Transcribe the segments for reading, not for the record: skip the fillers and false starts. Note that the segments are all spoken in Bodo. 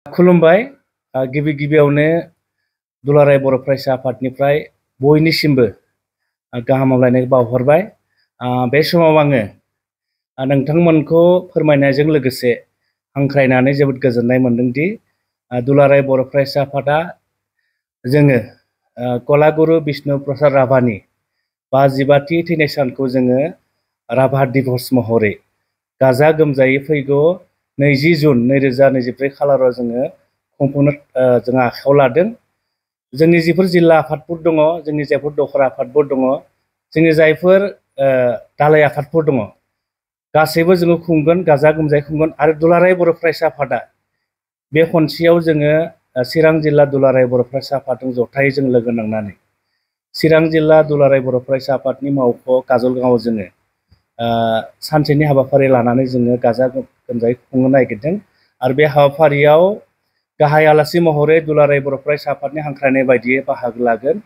खुलुमबाय गिबि गिबियावनो दुलाराय बर' फरायसा आफादनिफ्राय बयनिसिमबो गाहाम हामलायनाय बावहरबाय। बे समाव आङो नोंथांमोनखौ फोरमायनायजों लोगोसे हांख्रायनानै जोबोद गोजोननाय मोनदोंदि दुलाराय बर' फरायसा आफादा जोङो कलागुरु बिष्णु प्रसाद राभानि 55थि थैनाय सानखौ जोङो राभा दिबस महरै गाजा गोमजायै फैगौ 20 जुन 2024 खालाराव जोङो खुंफुंनो जों आखायाव लादों। जोंनि जिफोर जिल्ला आफादफोर दङ, जोंनि जायफोर दखरा आफादफोर दङ, जोंनि जायफोर दालाय आफादफोर दङ, गासैबो जोङो खुंगोन, गाजा गोमजायै खुंगोन। आरो दुलाराय बर' फरायसा आफादा बे खनसेयाव जोङो चिरां जिल्ला दुलाराय बर' फरायसा आफादजों जथायै जों लोगो नांनानै चिरां जिल्ला दुलाराय बर' फरायसा आफादनि मावख' काजलगांआव जोङो सानसेनि हाबाफारि लानानै जोङो गाजा गोमजायै खुंनो नागिरदों। आरो बे हाबाफारियाव गाहाय आलासि महरै दुलाराय बर' फरायसा आफादनि हांख्रायनाय बायदियै बाहागो लागोन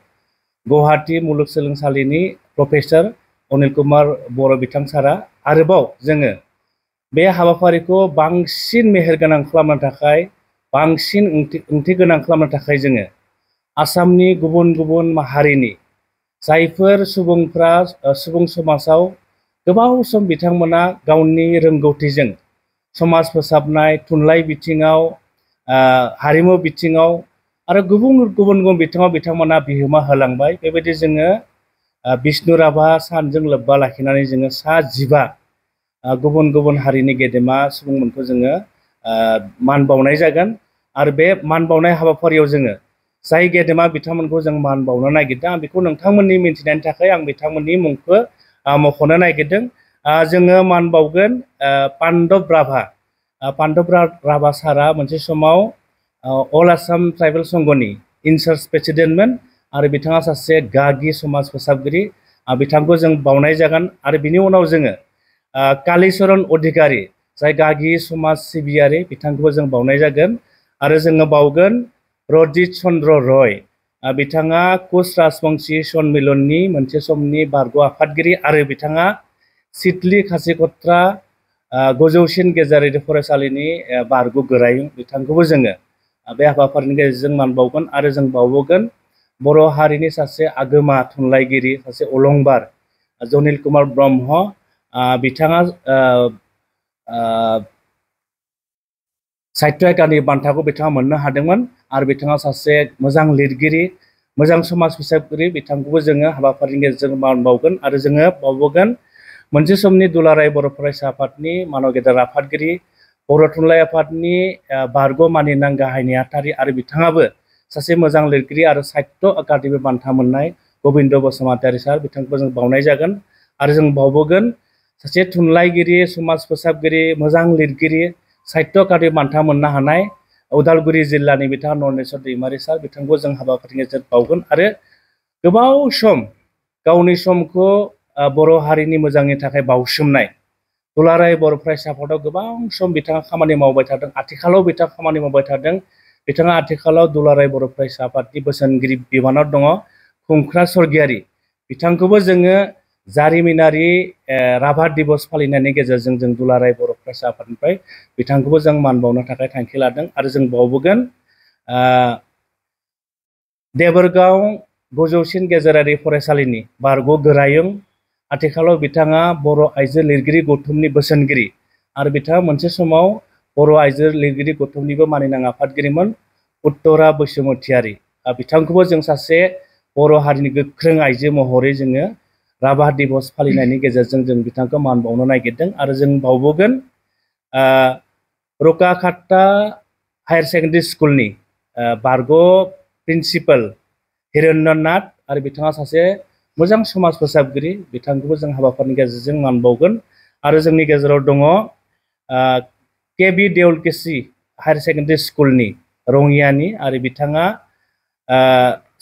गुवाहाटी मुलुगसोलोंसालिनि प्रफेसर अनिल कुमार बर' बिथां सारा। आरोबाव जोङो बे हाबाफारिखौ बांसिन मेहेरगोनां खालामनो थाखाय, बांसिन ओंथि गोनां खालामनो थाखाय जोङो आसामनि गुबुन गुबुन माहारिनि जायफोर सुबुंफ्रा सुबुं समाजाव गोबाव सम बिथांमोना गावनि रोंगौथिजों समाज फोसाबनाय, थुनलाइ बिथिङाव, हारिमु बिथिङाव आरो गुबुन गुबुन बिथिङाव बिथांमोना बिहोमा होलांबाय। बेबायदि जोङो बिष्णु राभा सानजों लोब्बा लाखिनानै जोङो 15 गुबुन गुबुन हारिनि गेदेमा सुबुंमोनखौ जोङो मान बावनाय जागोन। आरो बे मान बावनाय हाबाफारियाव जोङो जाय गेदेमा बिथांमोनखौ जों मान बावनो नागिरदों, आं बेखौ नोंथांमोननि मिन्थिनायनि थाखाय आं बिथांमोननि मुंखौ मख'नो नागिरदों। जोङो मान बावगोन पान्डब राभा। पान्डब राभा सारा मोनसे समाव अल आसाम ट्राइबेल संघनि इनचार्ज प्रेसिडेन्टमोन आरो बिथाङा सासे गागि समाज फोसाबगिरि। बिथांखौ जों बावनाय जागोन। आरो बिनि उनाव जोङो कालीचरण अधिकारी, जाय गागि समाज सिबियारि, बिथांखौबो जों बावनाय जागोन। आरो जोङो बावगोन रजित चन्द्र रय। बिथाङा कुच राजबंशी सन्मिलननि मोनसे समनि बारग' आफादगिरि आरो बिथाङा सिडली खासिकत्रा गोजौसिन गेजेरारि फरायसालिनि बारग' गोरायुं। बिथांखौबो जोङो बे हाबाफारिनि गेजेरजों मान बावगोन। आरो जों बावबोगोन बर' हारिनि सासे आगोमा थुनलाइगिरि, सासे अलंबार जनिल कुमार ब्रह्म। बिथाङा साहित्य एकाडेमि बान्थाखौ बिथाङा मोननो हादोंमोन। आरो बिथाङा सासे मोजां लिरगिरि, मोजां समाज फोसाबगिरि। बिथांखौबो जोङो हाबाफारिनि गेजेरजों मान बावगोन। आरो जोङो बावबोगोन मोनसे समनि दुलाराय बर' फरायसा आफादनि मानव गेदेर आफादगिरि, बर' थुनलाइ आफादनि बारग' मानिनां गाहाय नेहाथारि आरो बिथाङाबो सासे मोजां लिरगिरि आरो साहित्य एकाडेमि बान्था मोननाय गबिन्द बसुमतारी सार। बिथांखौ जों बावनाय जागोन। आरो जों बावबोगोन सासे थुनलाइगिरि, समाज फोसाबगिरि, मोजां लिरगिरि, साहित्य एकाडेमि बान्था मोननो हानाय उदालगुरि जिल्लानि बिथाङा नरेश्वर दैमारि सार। बिथांखौ जों हाबाफारिनि गेजेरजों बावगोन। आरो गोबाव सम गावनि समखौ बर' हारिनि मोजांनि थाखाय बावसोमनाय दुलाराय बर' फरायसा आफादाव गोबां सम बिथाङा खामानि मावबाय थादों। आथिखालाव बिथाङा खामानि मावबाय थादों। बिथाङा आथिखालाव दुलाराय बर' फरायसा आफादनि बोसोनगिरि बिबानाव दङ, खुंख्रा स्वर्गियारि। बिथांखौबो जोङो जारिमिनारि राभा दिबस फालिनायनि गेजेरजों जों दुलाराय बर' फरायसा आफादनिफ्राय बिथांखौबो जों मान बावनो थाखाय थांखि लादों। आरो जों बावबोगोन देबोरगाव गोजौसिन गेजेरारि फरायसालिनि बारग' गोरायुं। आथिखालाव बिथाङा बर' आइजो लिरगिरि गौथुमनि बोसोनगिरि आरो बिथाङा मोनसे समाव बर' आइजो लिरगिरि गौथुमनिबो मानिनां आफादगिरिमोन, उत्तरा बसुमतारी। बिथांखौबो जों सासे बर' हारिनि गोख्रों आइजो महरै जोङो राभा दिबस फालिनायनि गेजेरजों जों बिथांखौ मान बावनो नागिरदों। आरो जों बावबोगोन रुकाखाता हायार सेकेन्डारि स्कुलनि बारग' प्रिन्सिपाल हिरण्य नाथ आरो बिथाङा सासे मोजां समाज फोसाबगिरि। बिथांखौबो जों हाबाफारिनि गेजेरजों मान बावगोन। आरो जोंनि गेजेराव दङ केबि देउलकेसि हायार सेकेन्डारि स्कुलनि रङियानि आरो बिथाङा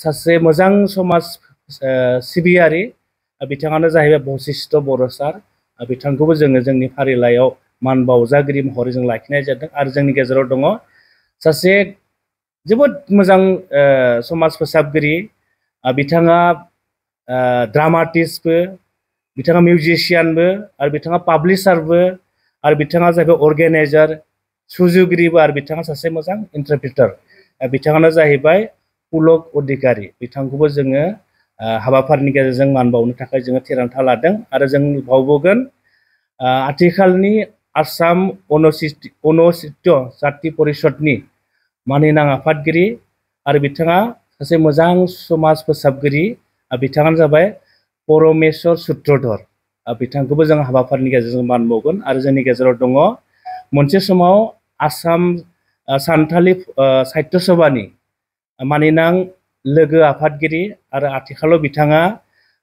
सासे मोजां समाज सिबियारि। बिथाङानो जाहैबाय बशिष्ठ बर' सार। बिथांखौबो जोङो जोंनि फारिलाइयाव मान बावजागिरि महरै जों लाखिनाय जादों। आरो जोंनि गेजेराव दङ सासे जोबोद मोजां समाज फोसाबगिरि। बिथाङा ड्रामाटिस्टबो, बिथाङा मिउजिशियानबो, आरो बिथाङा पाब्लिशारबो, आरो बिथाङा जाहैबाय अर्गेनाइजार सुजुगिरिबो आरो बिथाङा सासे मोजां इन्टारप्रिटार बिथाङानो जाहैबाय पुलक अधिकारी बिथांखौबो जोङो हाबाफारिनि गेजेरजों मान बावनो थाखाय जोङो थिरांथा लादों आरो जों बावबोगोन आथिखालनि आसाम अनुसूचित जाति परिषदनि मानिनां आफादगिरि आरो बिथाङा सासे मोजां समाज फोसाबगिरि बिथाङानो जाबाय परमेश्वर सूत्रधर बिथांखौबो जों हाबाफारिनि गेजेरजों मान बावगोन आरो जोंनि गेजेराव दङ मोनसे समाव आसाम सानथालि साहित्य सभानि मानिनां लोगो आफादगिरि आरो आथिखालाव बिथाङा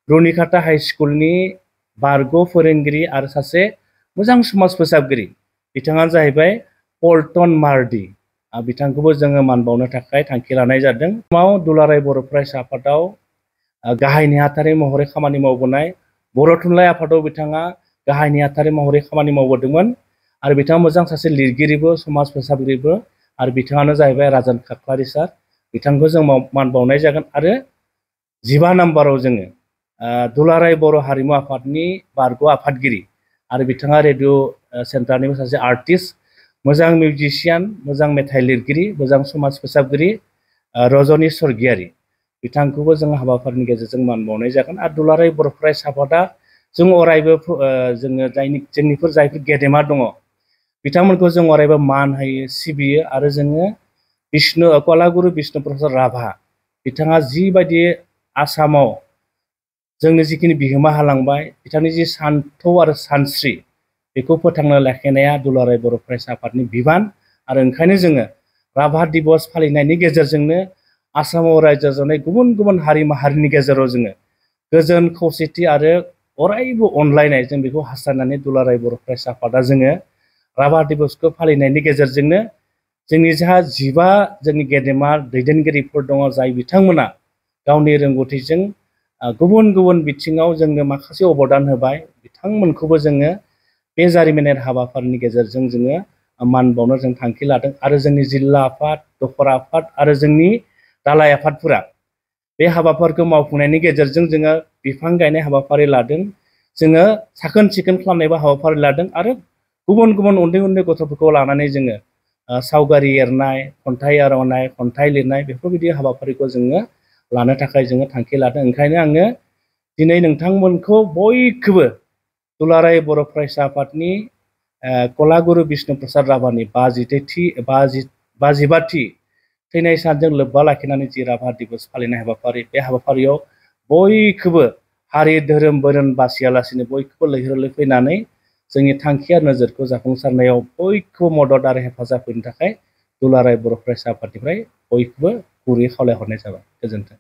रुनिकाटा हाई स्कुलनि बारग' फोरोंगिरि आरो सासे मोजां समाज फोसाबगिरि बिथाङानो जाहैबाय पल्टन मार्डि बिथांखौबो जोङो मान बावनो थाखाय थांखि लानाय जादों। दुलाराय बर' फरायसा आफादाव गाहाय नेहाथारि महरै खामानि मावबोनाय बर' थुनलाइ आफादाव बिथाङा गाहाय नेहाथारि महरै खामानि मावबोदोंमोन आरो बिथाङा मोजां सासे लिरगिरिबो समाज फोसाबगिरिबो आरो बिथाङानो जाहैबाय राजन खाख्लारि सार बिथांखौ जों मान बावनाय जागोन आरो 15 नम्बराव जोङो दुलाराय बर' हारिमु आफादनि बारग' आफादगिरि आरो बिथाङा रेडिअ सेन्टारनिबो सासे आर्टिस्ट मोजां मिउजिशियान मोजां मेथाइ लिरगिरि मोजां समाज फोसाबगिरि रजनी स्वर्गियारी बिथांखौबो जों हाबाफारिनि गेजेरजों मान बावनाय जागोन आरो दुलाराय बर' फरायसा आफादा जों अरायबो जोङो जोंनिफोर जायफोर गेदेमा दङ बिथांमोनखौ जों अरायबो मान होयो सिबियो आरो जोङो कलागुरु बिष्णु प्रसाद राभा बिथाङा जिबायदि आसामाव जोंनो जिखिनि बिहोमा होलांबाय बिथांनि जि सान्थौ आरो सानस्रि बेखौ फोथांना लाखिनाया दुलाराय बर' फरायसा आफादनि बिबान आरो ओंखायनो जोङो राभा दिबस फालिनायनि गेजेरजोंनो आसामाव रायजो जानाय गुबुन गुबुन हारि माहारिनि गेजेराव जोङो गोजोन खौसेथि आरो अरायबो अनलायनाय जों बेखौ हास्थायनानै दुलाराय बर' फरायसा आफादा जोङो राभा दिबसखौ फालिनायनि गेजेरजोंनो जोंनि जा 15 जोंनि गेदेमा दैदेनगिरिफोर दङ जाय बिथांमोना गावनि रोंगौथिजों गुबुन गुबुन बिथिङाव जोंनो माखासे अबदान होबाय बिथांमोनखौबो जोङो बे जारिमिनारि हाबाफारिनि गेजेरजों जोङो मान बावनो जों थांखि लादों आरो जोंनि जिल्ला आफाद दखरा आफाद आरो जोंनि दालाइ आफादफोरा बे हाबाफारिखौ मावफुंनायनि गेजेरजों जोङो बिफां गायनाय हाबाफारि लादों जोङो साखोन सिखोन खालामनायबो हाबाफारि लादों आरो गुबुन गुबुन उन्दै उन्दै गथ'फोरखौ लानानै जोङो सावगारि एरनाय खन्थाइ आवरायनाय खन्थाइ लिरनाय बेफोरबायदि हाबाफारिखौ जोङो लानो थाखाय जोङो थांखि लादों ओंखायनो आङो दिनै नोंथांमोनखौ बयखौबो दुलाराय बर' फरायसा आफादनि कलागुरु बिष्णु प्रसाद राभानि 55थि थैनाय सानजों लोब्बा लाखिनानै जि राभा दिबस फालिनाय हाबाफारि बे हाबाफारियाव बयखौबो हारि धोरोम बोरोन बासियालासिनो बयखौबो लैहोर लैहोर फैनानै जोंनि थांखि आरो नोजोरखौ जाफुंसारनायाव बयखौबो मदद आरो हेफाजाब होनो थाखाय दुलाराय बर' फरायसा आफादनिफ्राय बयखौबो गुरैयै खावलायहरनाय जाबाय। गोजोन्थों।